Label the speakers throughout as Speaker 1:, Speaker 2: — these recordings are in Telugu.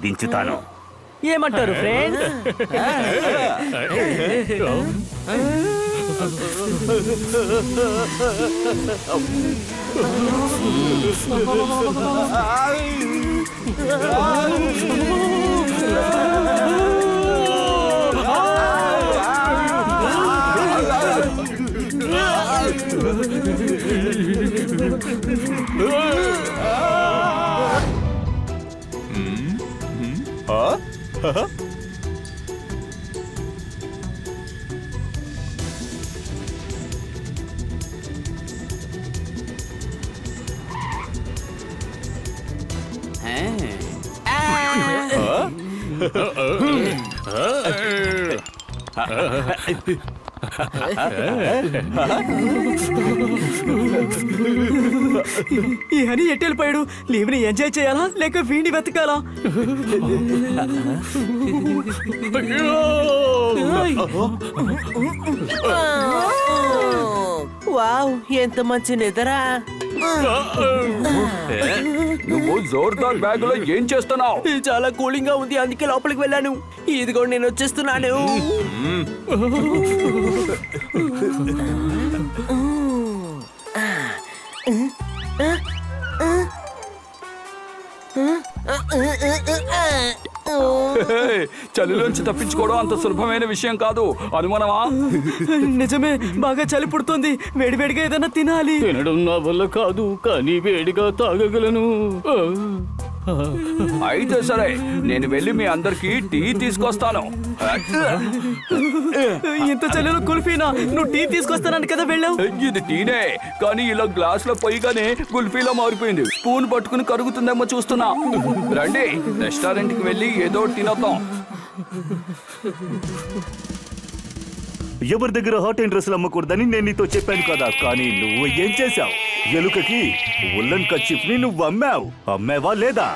Speaker 1: దించుతాను.
Speaker 2: ఏమంటారు ఫ్రెండ్స్? ఈ హనీ ఎట్టెళ్ళిపోయాడు. లీవ్ని ఎంజాయ్ చేయాలా లేక వీడిని వెతకాలా?
Speaker 3: వావ్, ఎంత మంచి నిద్రా.
Speaker 4: నువ్వు జోర్దార్ బ్యాగ్ లో ఏం చేస్తున్నావు?
Speaker 3: చాలా కూలింగ్ గా ఉంది, అందుకే లోపలికి వెళ్ళాను. ఇదిగో నేను వచ్చేస్తున్నాను.
Speaker 4: చలిలోంచి తప్పించుకోవడం అంత సులభమైన విషయం కాదు. అనుమానమా?
Speaker 2: నిజమే, బాగా చలి పుడుతుంది. వేడివేడిగా ఏదైనా తినాలి.
Speaker 5: తినడం నా వల్ల కాదు, కానీ వేడిగా తాగగలను.
Speaker 4: అయితే సరే, నేను వెళ్ళి మీ అందరికి టీ తీసుకొస్తాను.
Speaker 2: ఇంత చలిలో కుల్ఫీనా? నువ్వు టీ తీసుకొస్తానని కదా వెళ్ళావు.
Speaker 4: ఇది టీనే, కానీ ఇలా గ్లాస్ లో పోయిగానే కుల్ఫీలో మారిపోయింది. స్పూన్ పట్టుకుని కరుగుతుందేమో చూస్తున్నా. రండి, రెస్టారెంట్ కి వెళ్ళి ఏదో తినొద్దాం.
Speaker 1: ఎవరి దగ్గర హాట్ అండ్ డ్రెస్సులు అమ్మకూడదని నేను నీతో చెప్పాను కదా, కానీ నువ్వు ఏం చేశావు? ఎలుకకి ఉల్లన్ కర్చీఫ్ ని నువ్వు అమ్మావా లేదా?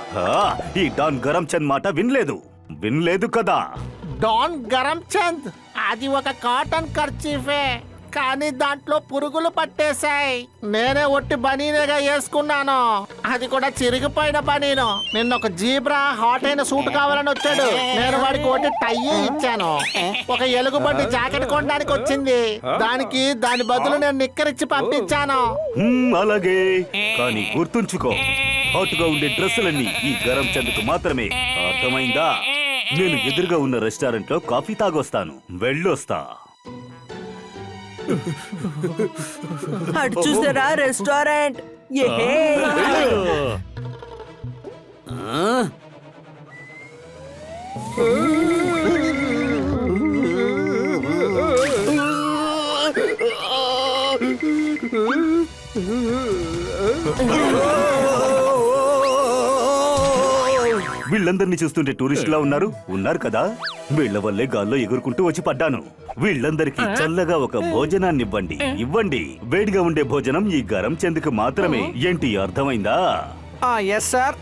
Speaker 1: ఈ డాన్ గరం చంద్ మాట వినలేదు కదా?
Speaker 6: డాన్ గరం చంద్ అది ఒక కాటన్ కర్చీఫే, కానీ దాంట్లో పురుగులు పట్టేశాయి. నేనే ఒట్టి బనీనేగా వేసుకున్నాను, అది కూడా చిరిగిపోయిన బనీను. నిన్న ఒక జీబ్రా హాట్ అయిన సూట్ కావాలని వచ్చాడు. నేను వాడికి ఒకటి టై ఇచ్చాను. ఒక ఎలుగుబంటి జాకెట్ కొనడానికి వచ్చింది, దాని బదులు నేను నిక్కరిచ్చి పంపించాను.
Speaker 1: అలాగే, కానీ గుర్తుంచుకో, హాట్ గా ఉండే డ్రెస్సులన్నీ ఈ గరం చంద్కు మాత్రమే. అర్థమైందా? నేను ఎదురుగా ఉన్న రెస్టారెంట్ లో కాఫీ తాగొస్తాను. వెళ్ళొస్తా.
Speaker 3: అటు చూసారా రెస్టారెంట్?
Speaker 1: వీళ్ళందరినీ చూస్తుంటే టూరిస్టులా ఉన్నారు కదా. వీళ్ళ వల్లే గాల్లో ఎగురుకుంటూ వచ్చి పడ్డాను. వీళ్ళందరికీ చల్లగా ఒక భోజనాన్ని ఇవ్వండి. వేడిగా ఉండే భోజనం ఈ గరం చంద్కు మాత్రమే. ఏంటి, అర్థమైందా?
Speaker 7: Yes sir.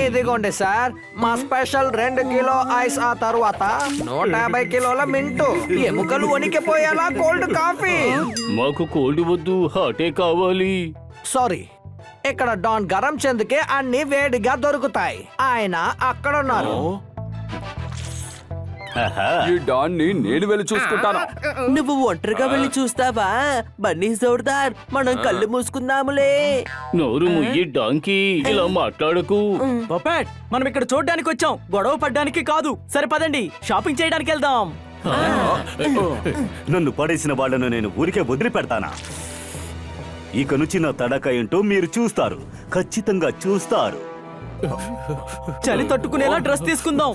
Speaker 7: ఇదిగోండి సార్, మా స్పెషల్ 2 కిలో ఐస్, ఆ తర్వాత 150 కిలోల మింటు, ఎముకలు వణికిపోయేలా కోల్డ్ కాఫీ.
Speaker 5: మాకు కోల్డ్ వద్దు, హాటే కావాలి.
Speaker 7: సారీ, ఇక్కడ డాన్ గరం చంద్కే అన్ని వేడిగా దొరుకుతాయి. ఆయన అక్కడ ఉన్నారు.
Speaker 4: ఈ డాన్ ని నేను వెళ్ళి చూసుకుంటాను.
Speaker 3: నువ్వు ఒంటరిగా వెళ్ళి చూస్తావా? బన్నీ జోర్దార్, మనం కళ్ళు మూసుకుందాములే.
Speaker 5: నోరు ముయ్యి డాంకీ, ఇలా మాట్లాడకు.
Speaker 2: పపెట్, మనం ఇక్కడ చూడ్డానికి వచ్చాం, గొడవ పడ్డానికి కాదు. సరే పదండి, షాపింగ్ చేయడానికి వెళ్దాం.
Speaker 1: నన్ను పడేసిన వాళ్ళను నేను ఊరికే వదిలిపెడతానా? ఇక నుంచి నా తడక ఏంటో మీరు చూస్తారు, ఖచ్చితంగా చూస్తారు.
Speaker 2: చలి తట్టుకునేలా డ్రెస్ తీసుకుందాం.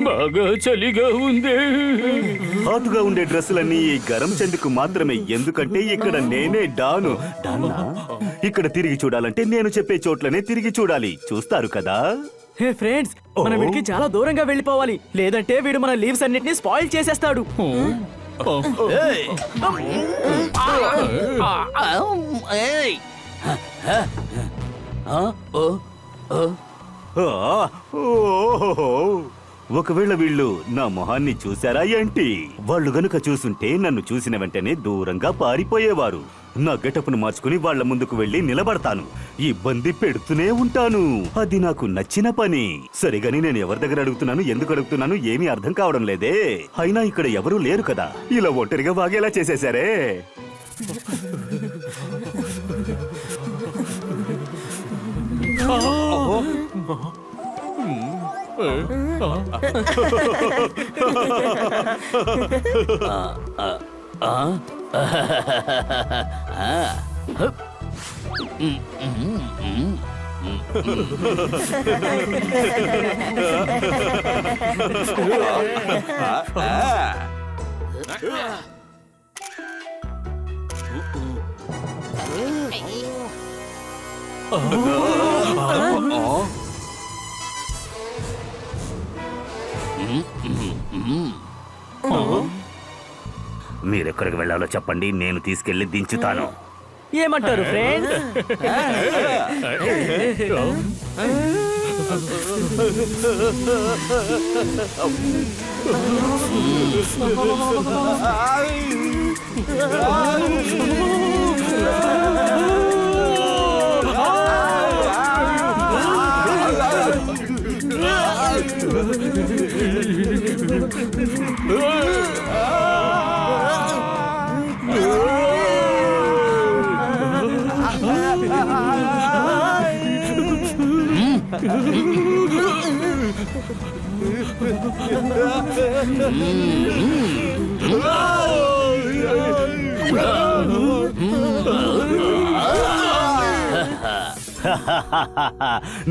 Speaker 5: బాగా చలిగా ఉంది.
Speaker 1: హాటుగా ఉండే డ్రెస్సులన్నీ ఈ గరం చంద్కు మాత్రమే. ఎందుకంటే ఇక్కడ నేనే డాను. ఇక్కడ తిరిగి చూడాలంటే నేను చెప్పే చోట్లనే తిరిగి చూడాలి. చూస్తారు కదా?
Speaker 2: హే ఫ్రెండ్స్, మనం వీడికి చాలా దూరంగా వెళ్ళిపోవాలి, లేదంటే వీడు మన లీవ్స్ అన్నిటిని స్పాయిల్ చేసేస్తాడు.
Speaker 1: ఆ, ఓహో. ఒకవేళ వీళ్ళు నా మొహాన్ని చూశారా ఏంటి? వాళ్ళు గనుక చూసుంటే నన్ను చూసిన వెంటనే దూరంగా పారిపోయేవారు. నా గెటప్ను మార్చుకుని వాళ్ళ ముందుకు వెళ్లి నిలబడతాను, ఇబ్బంది పెడుతూనే ఉంటాను. అది నాకు నచ్చిన పని. సరిగాని నేను ఎవరి దగ్గర అడుగుతున్నాను, ఎందుకు అడుగుతున్నాను ఏమీ అర్థం కావడం లేదే. అయినా ఇక్కడ ఎవరూ లేరు కదా, ఇలా ఒంటరిగా వాగేలా చేసేశారే. మీరెక్కడికి వెళ్ళాలో చెప్పండి, నేను తీసుకెళ్లి దించుతాను.
Speaker 2: ఏమంటారు ఫ్రెండ్స్?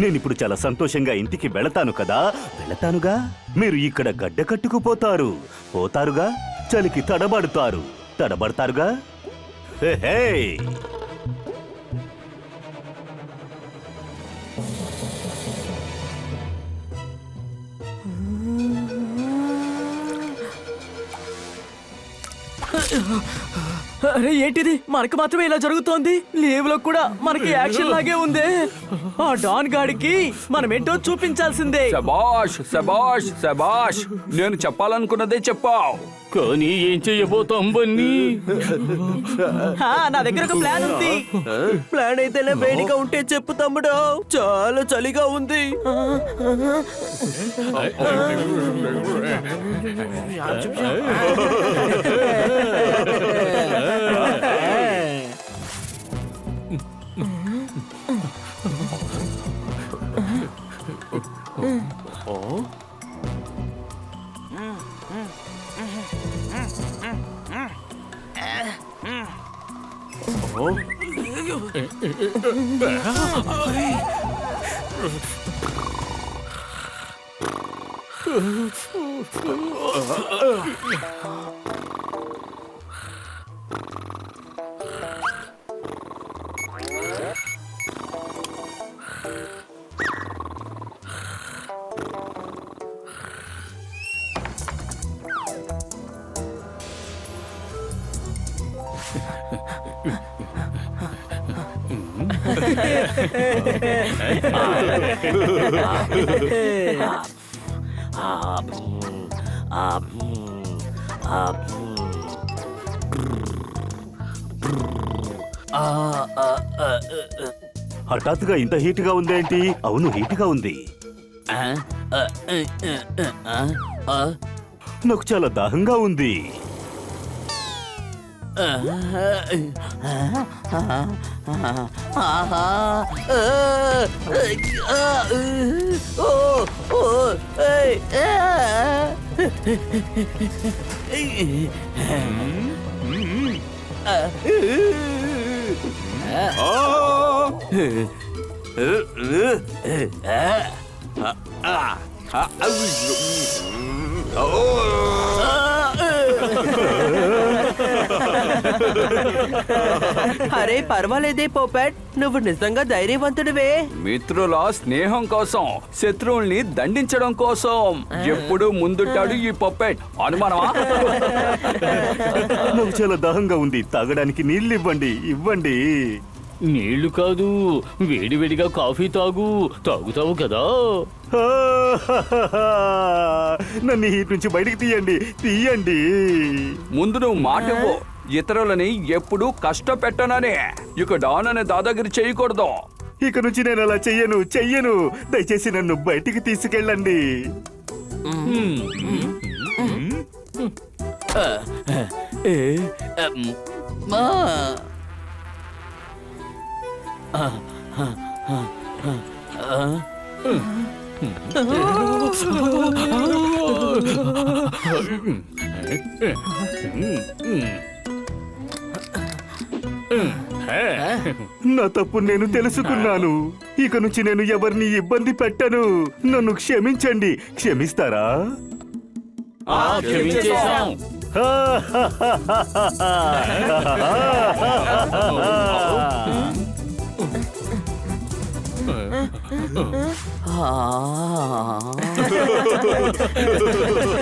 Speaker 1: నేనిప్పుడు చాలా సంతోషంగా ఇంటికి వెళతాను కదా. వెళతానుగా, మీరు ఇక్కడ గడ్డ కట్టుకుపోతారు. పోతారుగా, చలికి తడబడతారుగా. హే హే.
Speaker 2: అరే ఏంటిది, మనకు మాత్రమే ఇలా జరుగుతోంది? లీవ్ లో కూడా మనకి యాక్షన్ లాగే ఉందే. ఆ డాన్ గాడికి మనమేంటో చూపించాల్సిందే.
Speaker 4: శబాష్ శబాష్ శబాష్, నేను చెప్పాలనుకున్నదే చెప్పావు.
Speaker 5: కానీ ఏం చెయ్యబోతాం బన్నీ?
Speaker 2: నా దగ్గర ఒక ప్లాన్ ఉంది.
Speaker 3: ప్లాన్ అయితేనే వేడిగా ఉంటే చెప్పు తమ్ముడు, చాలా చలిగా ఉంది.
Speaker 1: హఠాత్తుగా ఇంత హీట్ గా ఉందేంటి? అవును, హీట్ గా ఉంది. నాకు చాలా దాహంగా ఉంది.
Speaker 3: అరే పర్వాలేదే పోపెట్, నువ్వు నిజంగా ధైర్యవంతుడివే.
Speaker 4: మిత్రుల స్నేహం కోసం, శత్రువుల్ని దండించడం కోసం ఎప్పుడూ ముందుంటాడు ఈ పప్పెట్. అనుమానమా?
Speaker 1: నాకు చాలా దాహంగా ఉంది, తాగడానికి నీళ్ళు ఇవ్వండి, ఇవ్వండి.
Speaker 5: నీళ్లు కాదు, వేడివేడిగా కాఫీ తాగుతావు కదా.
Speaker 1: నన్ను హీట్ నుంచి బయటికి తీయండి, తీయండి.
Speaker 4: ముందు నువ్వు మాట ఇవ్వు. ఇతరులని ఎప్పుడూ కష్టపెట్టననే. ఇక డాన్ అనే దాదాగిరి చేయకూడదు.
Speaker 1: ఇక నుంచి నేను అలా చెయ్యను. దయచేసి నన్ను బయటికి తీసుకెళ్ళండి. నా తప్పు నేను తెలుసుకున్నాను. ఇక నుంచి నేను ఎవరిని ఇబ్బంది పెట్టను. నన్ను క్షమించండి. క్షమిస్తారా?
Speaker 5: క్షమించేశాం.
Speaker 3: ఆ